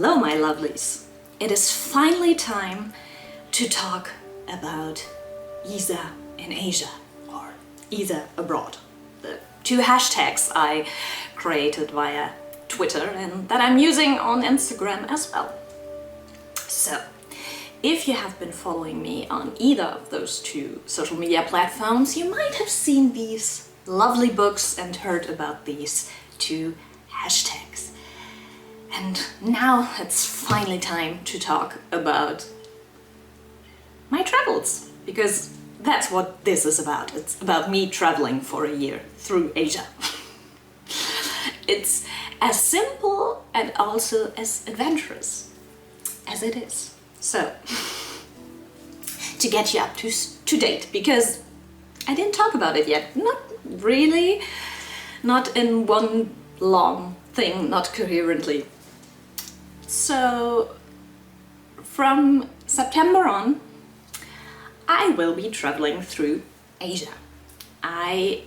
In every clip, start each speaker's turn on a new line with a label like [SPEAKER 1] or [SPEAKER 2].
[SPEAKER 1] Hello, my lovelies. It is finally time to talk about Isa in Asia or Isa abroad. The two hashtags I created via Twitter and that I'm using on Instagram as well. So, if you have been following me on either of those two social media platforms, you might have seen these lovely books and heard about these two hashtags. And now it's finally time to talk about my travels, because that's what this is about. It's about me traveling for a year through Asia. It's as simple and also as adventurous as it is. So, to get you up to date, because I didn't talk about it yet. Not really, not in one long thing, not coherently. So, from September on, I will be traveling through Asia. I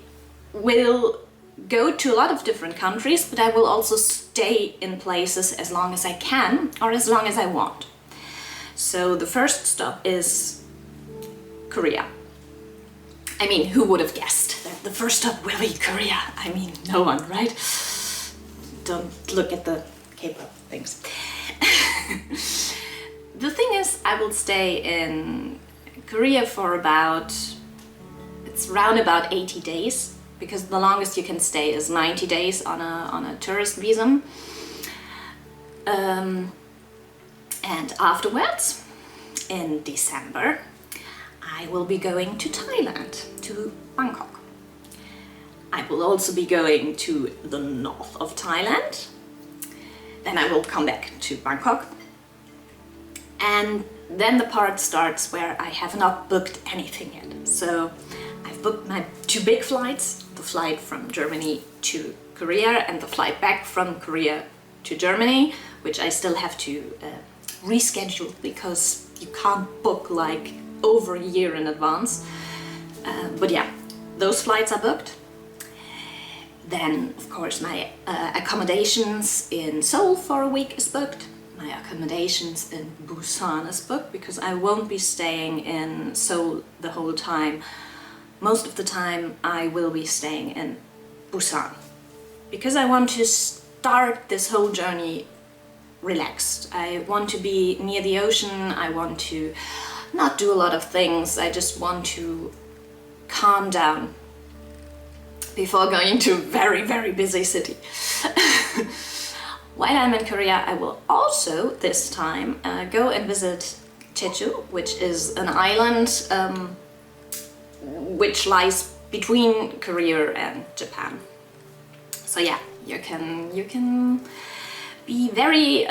[SPEAKER 1] will go to a lot of different countries, but I will also stay in places as long as I can or as long as I want. So the first stop is Korea. I mean, who would have guessed that the first stop will be Korea? I mean, no one, right? Don't look at the K-pop things. The thing is, I will stay in Korea for it's around about 80 days, because the longest you can stay is 90 days on a tourist visa. And afterwards, in December, I will be going to Thailand, to Bangkok. I will also be going to the north of Thailand. Then I will come back to Bangkok. And then the part starts where I have not booked anything yet. So I've booked my two big flights, the flight from Germany to Korea and the flight back from Korea to Germany, which I still have to reschedule because you can't book like over a year in advance. But yeah, those flights are booked. Then, of course, my accommodations in Seoul for a week is booked. My accommodations in Busan is booked because I won't be staying in Seoul the whole time. Most of the time I will be staying in Busan because I want to start this whole journey relaxed. I want to be near the ocean. I want to not do a lot of things. I just want to calm down before going to a very, very busy city. While I'm in Korea, I will also this time go and visit Jeju, which is an island which lies between Korea and Japan. So yeah, you can be very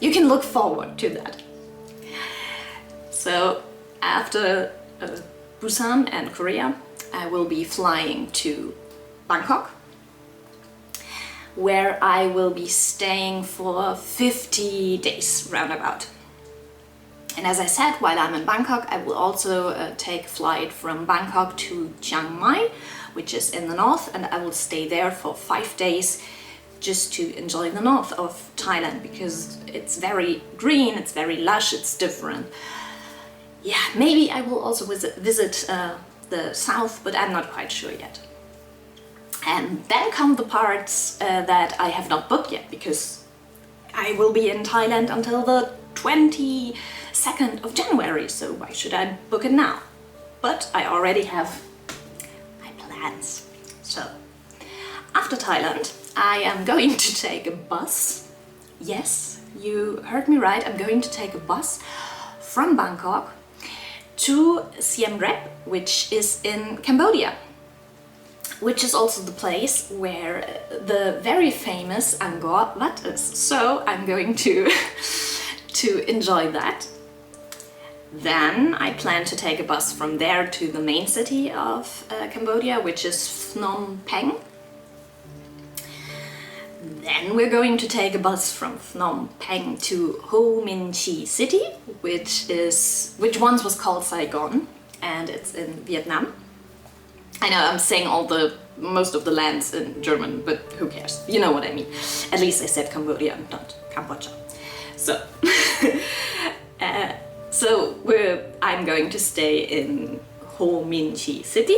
[SPEAKER 1] you can look forward to that. So after Busan and Korea, I will be flying to Bangkok, where I will be staying for 50 days roundabout. And as I said, while I'm in Bangkok, I will also take a flight from Bangkok to Chiang Mai, which is in the north, and I will stay there for 5 days just to enjoy the north of Thailand, because it's very green, it's very lush, it's different. Yeah, maybe I will also visit the south, but I'm not quite sure yet. And then come the parts that I have not booked yet, because I will be in Thailand until the 22nd of January, so why should I book it now? But I already have my plans. So, after Thailand, I am going to take a bus. Yes, you heard me right, I'm going to take a bus from Bangkok to Siem Reap, which is in Cambodia, which is also the place where the very famous Angkor Wat is. So I'm going to enjoy that. Then I plan to take a bus from there to the main city of Cambodia, which is Phnom Penh. Then we're going to take a bus from Phnom Penh to Ho Minh Chi City, which once was called Saigon, and it's in Vietnam. I know I'm saying all the most of the lands in German, but who cares? You know what I mean. At least I said Cambodia, not Cambodia. So, I'm going to stay in Ho Minh Chi City.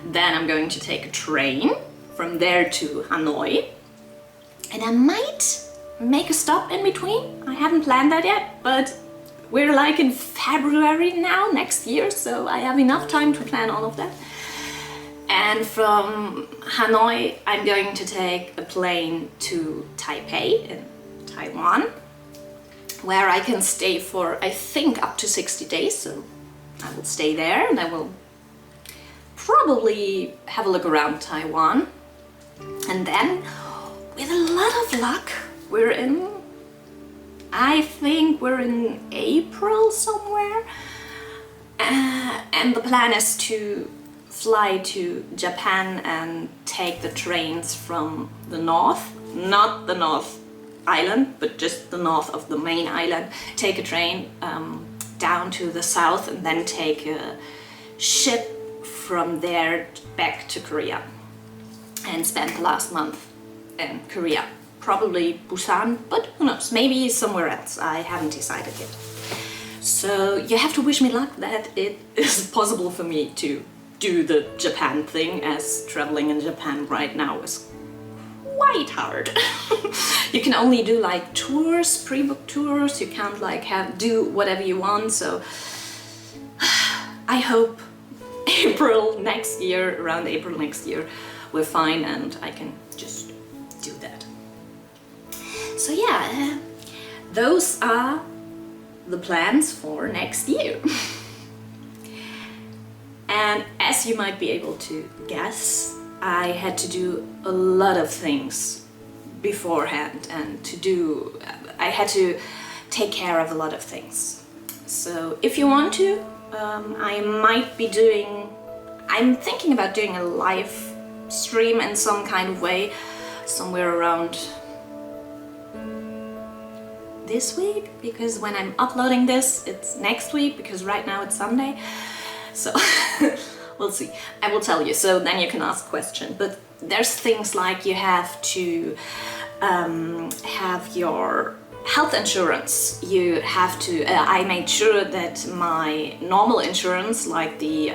[SPEAKER 1] Then I'm going to take a train from there to Hanoi. And I might make a stop in between. I haven't planned that yet, but we're like in February now, next year, so I have enough time to plan all of that. And from Hanoi, I'm going to take a plane to Taipei in Taiwan, where I can stay for, I think, up to 60 days. So I will stay there and I will probably have a look around Taiwan. And then, with a lot of luck, I think we're in April somewhere. And the plan is to fly to Japan and take the trains from the north, not the North Island, but just the north of the main island. Take a train down to the south and then take a ship from there back to Korea and spend the last month in Korea. Probably Busan, but who knows, maybe somewhere else. I haven't decided yet. So you have to wish me luck that it is possible for me to do the Japan thing, as traveling in Japan right now is quite hard. You can only do like tours, pre-booked tours. You can't like do whatever you want. So I hope around April next year, we're fine and I can just do that. So yeah, those are the plans for next year. And as you might be able to guess, I had to do a lot of things beforehand, and I had to take care of a lot of things. So if you want to, I'm thinking about doing a live stream in some kind of way, somewhere around this week, because when I'm uploading this, it's next week, because right now it's Sunday. So we'll see. I will tell you, so then you can ask questions. But there's things like you have to have your health insurance. You have to, I made sure that my normal insurance, like the,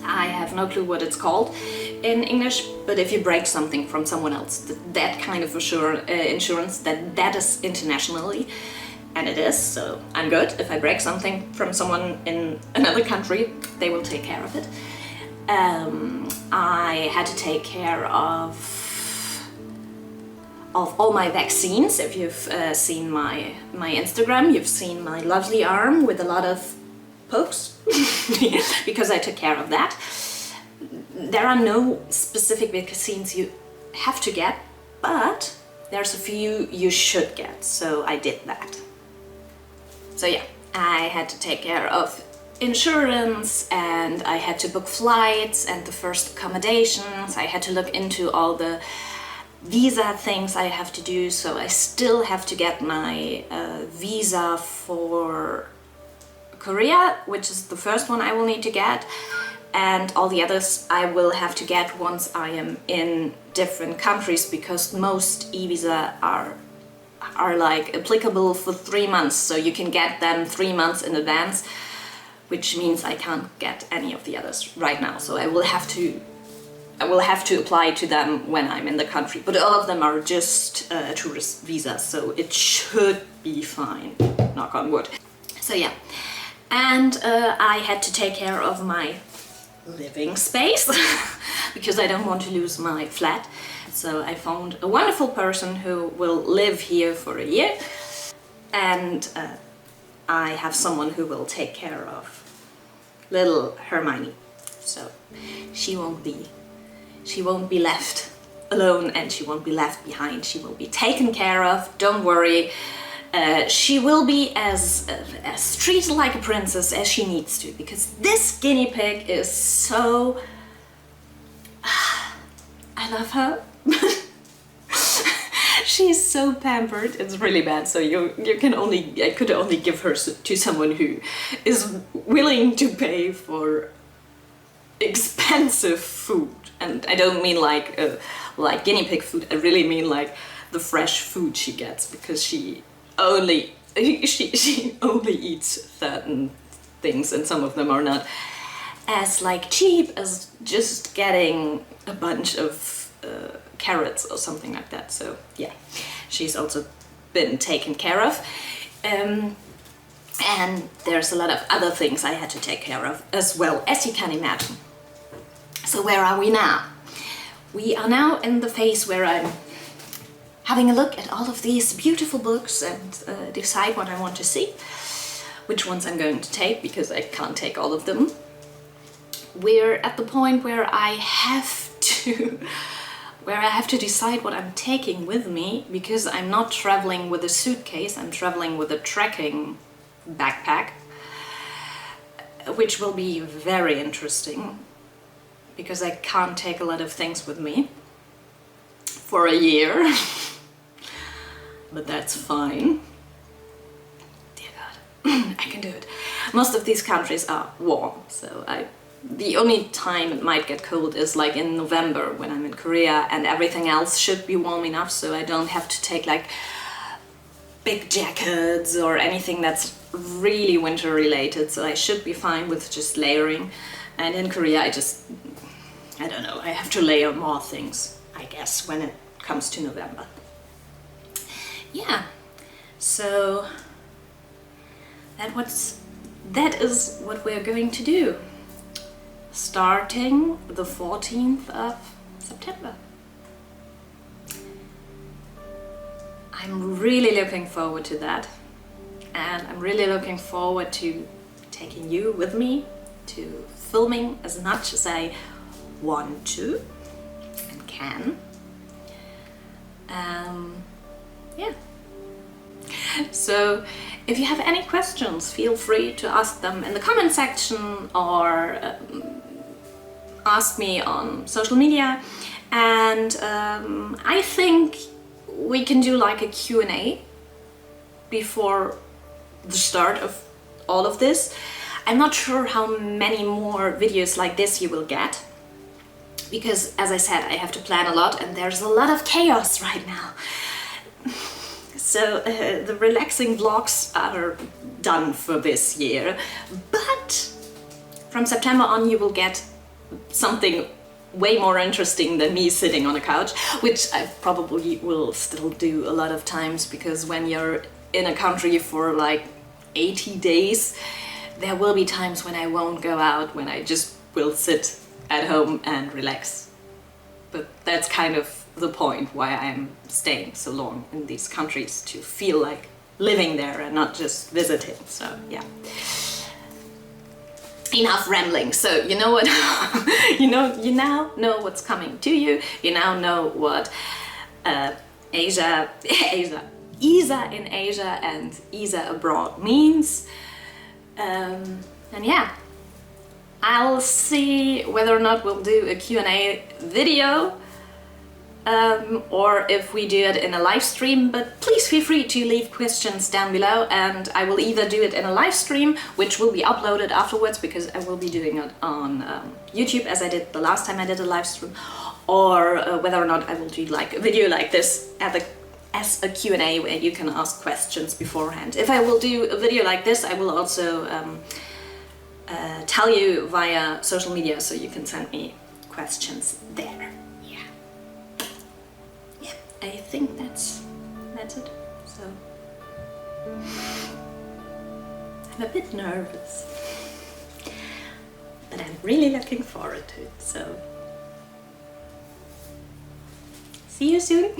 [SPEAKER 1] I have no clue what it's called in English, but if you break something from someone else, that kind of insurance, that is internationally. And it is, so I'm good. If I break something from someone in another country, they will take care of it. I had to take care of all my vaccines. If you've seen my Instagram, you've seen my lovely arm with a lot of pokes, because I took care of that. There are no specific vaccines you have to get, but there's a few you should get, so I did that. So yeah, I had to take care of insurance, and I had to book flights and the first accommodations. I had to look into all the visa things I have to do, so I still have to get my visa for Korea, which is the first one I will need to get, and all the others I will have to get once I am in different countries, because most e-visa are like applicable for 3 months, so you can get them 3 months in advance, which means I can't get any of the others right now. So I will have to apply to them when I'm in the country. But all of them are just tourist visas, so it should be fine. Knock on wood. So yeah, and I had to take care of my living space because I don't want to lose my flat. So I found a wonderful person who will live here for a year, and I have someone who will take care of little Hermione. So she won't be left alone, and she won't be left behind. She will be taken care of. Don't worry. She will be as treated like a princess as she needs to, because this guinea pig is so... I love her. She's so pampered. It's really bad. So I could only give her to someone who is willing to pay for expensive food. And I don't mean like guinea pig food, I really mean like the fresh food she gets, because she only eats certain things, and some of them are not as like cheap as just getting a bunch of carrots or something like that. So yeah, she's also been taken care of. And there's a lot of other things I had to take care of as well, as you can imagine. So where are we now? We are now in the phase where I'm having a look at all of these beautiful books and decide what I want to see, which ones I'm going to take, because I can't take all of them. We're at the point where I have to decide what I'm taking with me, because I'm not traveling with a suitcase, I'm traveling with a trekking backpack, which will be very interesting, because I can't take a lot of things with me for a year. But that's fine. Dear God, I can do it. Most of these countries are warm, so the only time it might get cold is like in November when I'm in Korea, and everything else should be warm enough, so I don't have to take like big jackets or anything that's really winter related, so I should be fine with just layering. And in Korea I don't know, I have to layer more things, I guess, when it comes to November. Yeah, so that is what we're going to do, starting the 14th of September. I'm really looking forward to that, and I'm really looking forward to taking you with me, to filming as much as I want to and can. Yeah. So if you have any questions, feel free to ask them in the comment section, or ask me on social media. And I think we can do like a Q&A before the start of all of this. I'm not sure how many more videos like this you will get, because as I said, I have to plan a lot and there's a lot of chaos right now. So the relaxing vlogs are done for this year, but from September on you will get something way more interesting than me sitting on a couch, which I probably will still do a lot of times, because when you're in a country for like 80 days, there will be times when I won't go out, when I just will sit at home and relax. But that's kind of the point why I'm staying so long in these countries, to feel like living there and not just visiting. So yeah, enough rambling. So you know what, you now know what's coming to you. You now know what ESA in Asia and ESA abroad means. And yeah, I'll see whether or not we'll do a Q&A video, or if we do it in a live stream, but please feel free to leave questions down below, and I will either do it in a live stream, which will be uploaded afterwards, because I will be doing it on YouTube as I did the last time I did a live stream, or whether or not I will do like a video like this as a Q&A where you can ask questions beforehand. If I will do a video like this, I will also tell you via social media, so you can send me questions there. Yeah, I think that's it. So I'm a bit nervous, but I'm really looking forward to it. So see you soon.